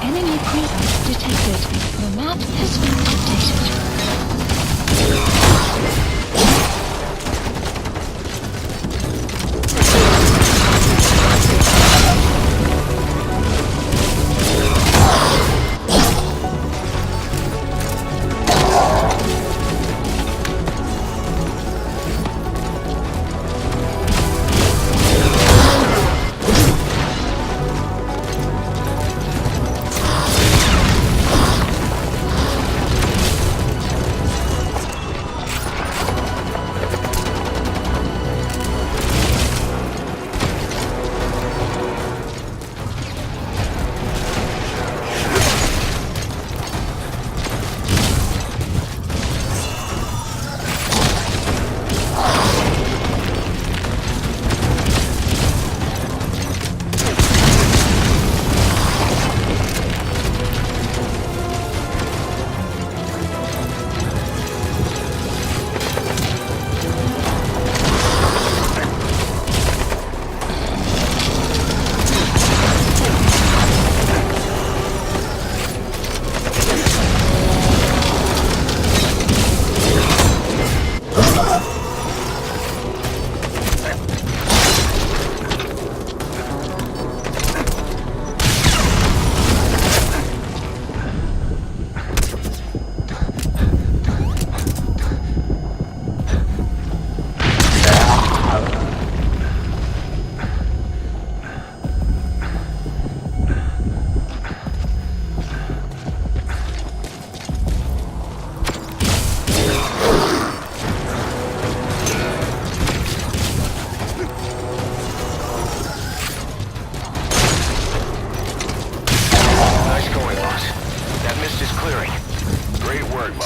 Enemy presence detected. The map has been updated.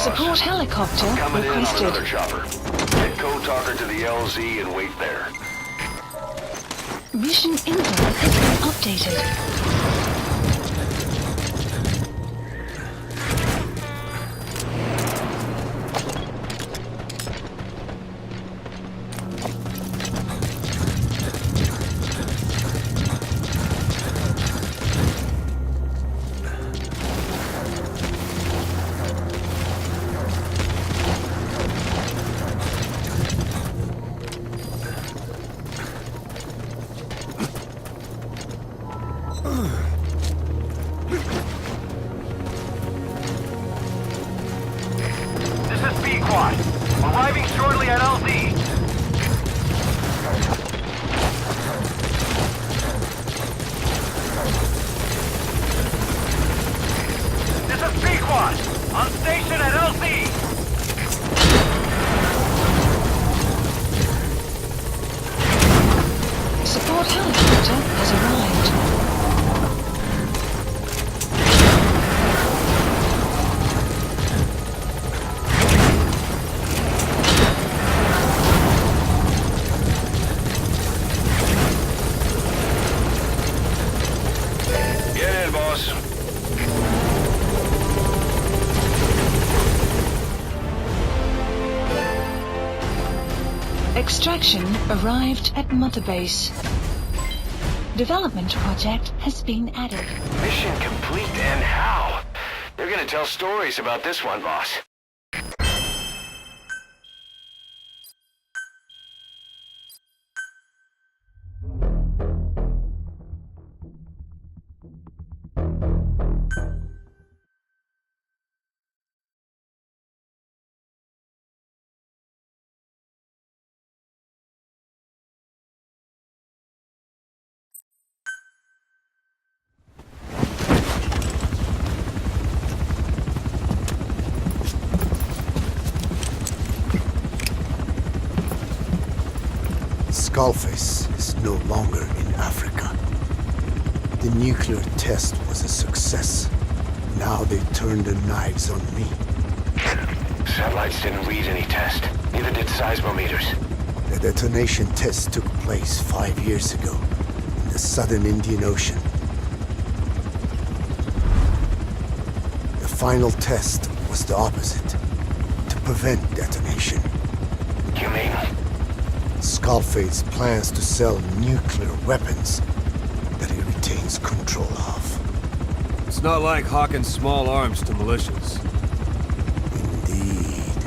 Support helicopter Coming in on requested. another chopper. Get Code Talker to the LZ and wait there. Mission info has been updated. This is B-Quad. Arriving shortly at LZ. This is B-Quad. On station at LZ. Support helicopter has arrived. Get in, boss. Extraction arrived at Mother Base. Development project has been added. Mission complete, and how? They're gonna tell stories about this one, boss. Skullface is no longer in Africa. The nuclear test was a success. Now they turned their knives on me. Satellites didn't read any test. Neither did seismometers. The detonation test took place 5 years ago in the southern Indian Ocean. The final test was the opposite, to prevent detonation. You mean? Skullface plans to sell nuclear weapons that he retains control of. It's not like hawking small arms to militias. Indeed.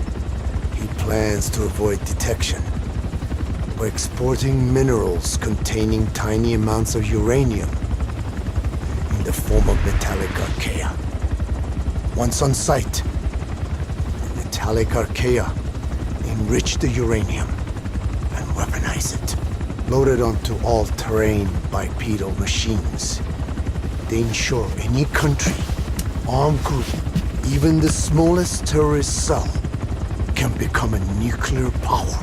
He plans to avoid detection by exporting minerals containing tiny amounts of uranium in the form of metallic archaea. Once on site, the metallic archaea enrich the uranium and weaponize it. Loaded onto all-terrain bipedal machines, they ensure any country, armed group, even the smallest terrorist cell, can become a nuclear power.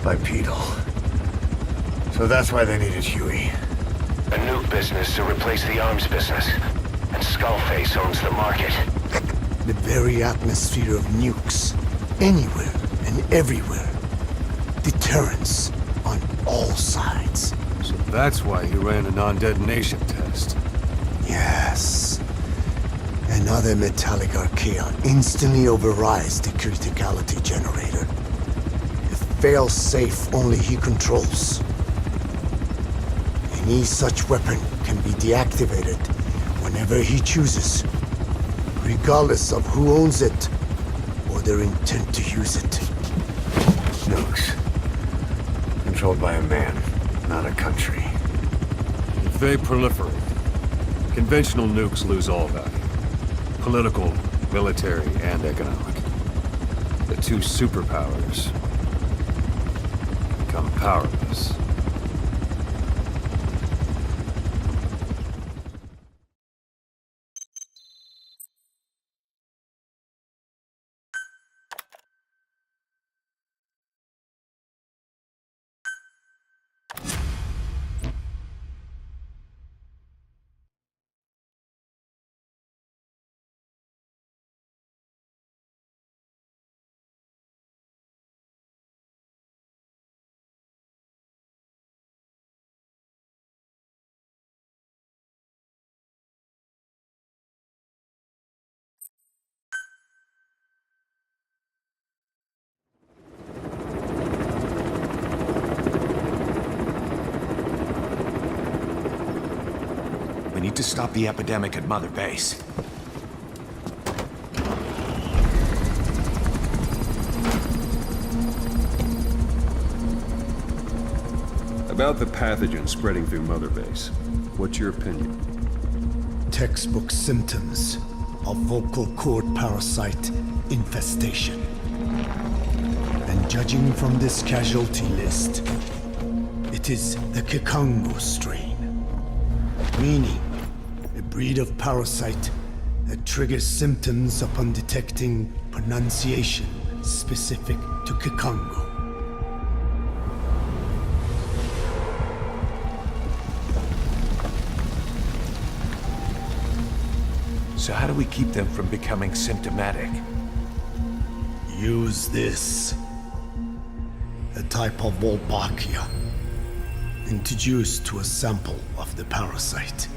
Bipedal. So that's why they needed Huey. A nuke business to replace the arms business. And Skullface owns the market. The very atmosphere of nukes, anywhere and everywhere. Deterrence on all sides. So that's why he ran a non-detonation test. Yes. Another metallic archaea instantly overrides the criticality generator. A fail-safe only he controls. Any such weapon can be deactivated whenever he chooses, regardless of who owns it or their intent to use it. Nukes. Controlled by a man, not a country. If they proliferate, conventional nukes lose all value. Political, military, and economic. The two superpowers become powerless. We need to stop the epidemic at Mother Base. About the pathogen spreading through Mother Base, what's your opinion? Textbook symptoms of vocal cord parasite infestation. And judging from this casualty list, it is the Kikongo strain. Meaning, a breed of parasite that triggers symptoms upon detecting pronunciation specific to Kikongo. So how do we keep them from becoming symptomatic? Use this. A type of Wolbachia, introduced to a sample of the parasite.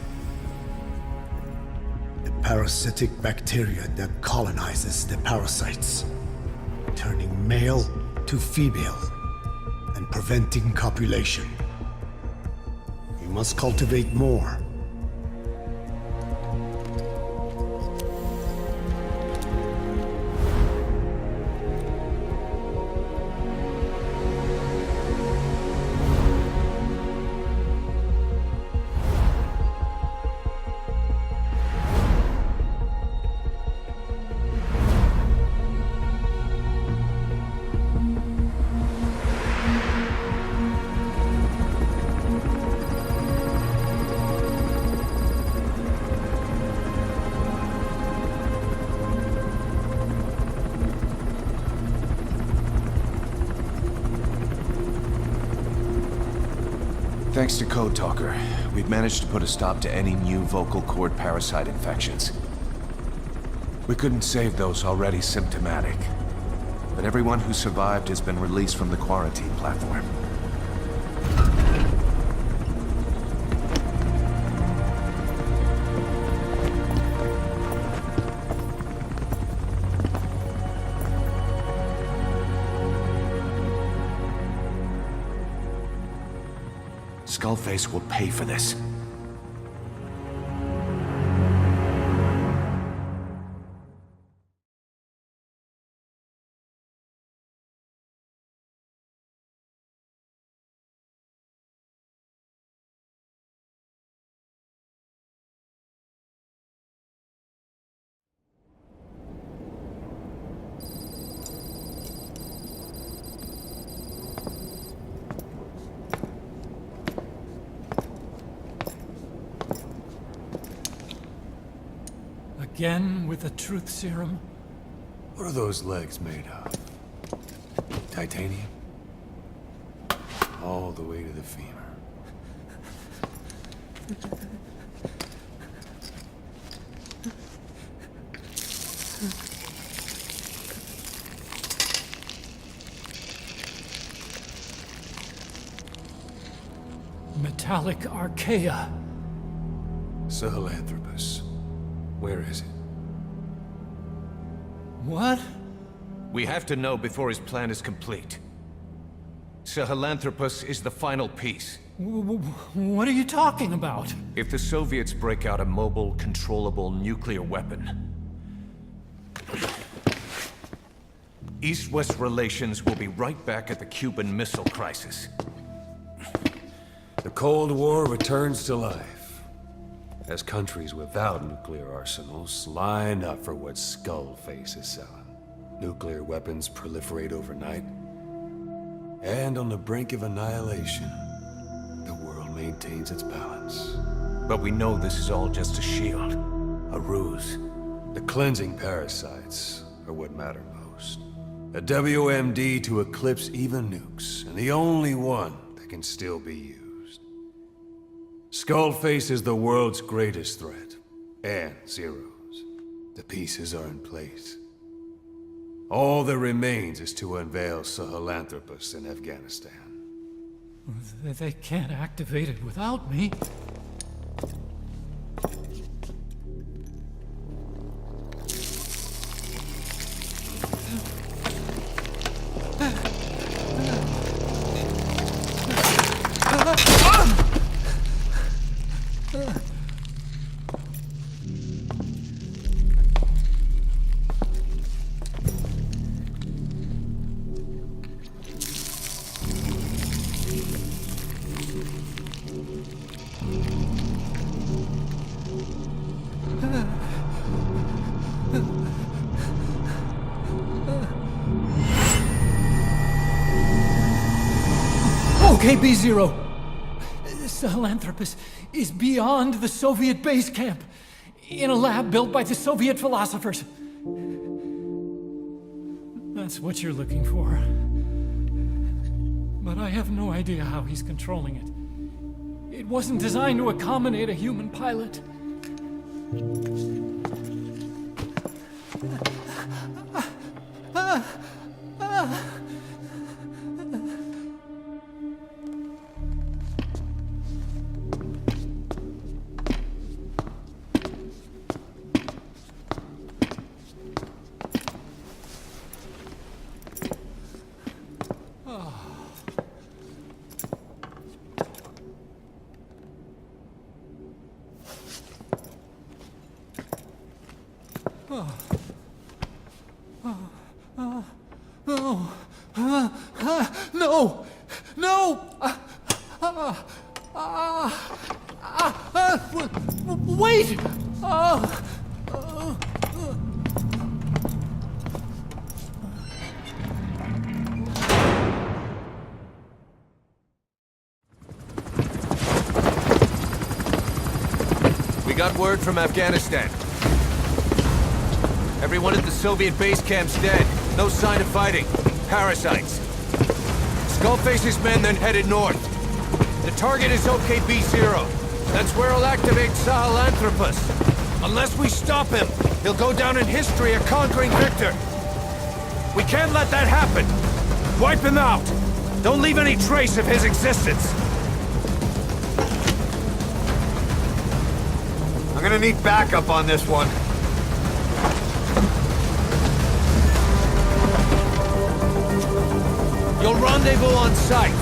A parasitic bacteria that colonizes the parasites, turning male to female and preventing copulation. You must cultivate more. Thanks to Code Talker, we've managed to put a stop to any new vocal cord parasite infections. We couldn't save those already symptomatic, but everyone who survived has been released from the quarantine platform. Skullface will pay for this. Again with the truth serum? What are those legs made of? Titanium? All the way to the femur. Metallic archaea. Sahelanthropus. Where is it? What? We have to know before his plan is complete. Sahelanthropus is the final piece. What are you talking about? If the Soviets break out a mobile, controllable nuclear weapon, East-West relations will be right back at the Cuban Missile Crisis. The Cold War returns to life, as countries without nuclear arsenals line up for what Skullface is selling. Nuclear weapons proliferate overnight, and on the brink of annihilation, the world maintains its balance. But we know this is all just a shield, a ruse. The cleansing parasites are what matter most. A WMD to eclipse even nukes, and the only one that can still be used. Skullface is the world's greatest threat, and Zero's. The pieces are in place. All that remains is to unveil Sahelanthropus in Afghanistan. They can't activate it without me. Okay, B-Zero. Sahelanthropus is beyond the Soviet base camp, in a lab built by the Soviet philosophers. That's what you're looking for. But I have no idea how he's controlling it. It wasn't designed to accommodate a human pilot. No! No! Wait! We got word from Afghanistan. Everyone at the Soviet base camp's dead. No sign of fighting. Parasites. Skullface's men then headed north. The target is OKB-0. That's where he'll activate Sahelanthropus. Unless we stop him, he'll go down in history a conquering victor. We can't let that happen. Wipe him out. Don't leave any trace of his existence. I'm gonna need backup on this one. You'll rendezvous on site.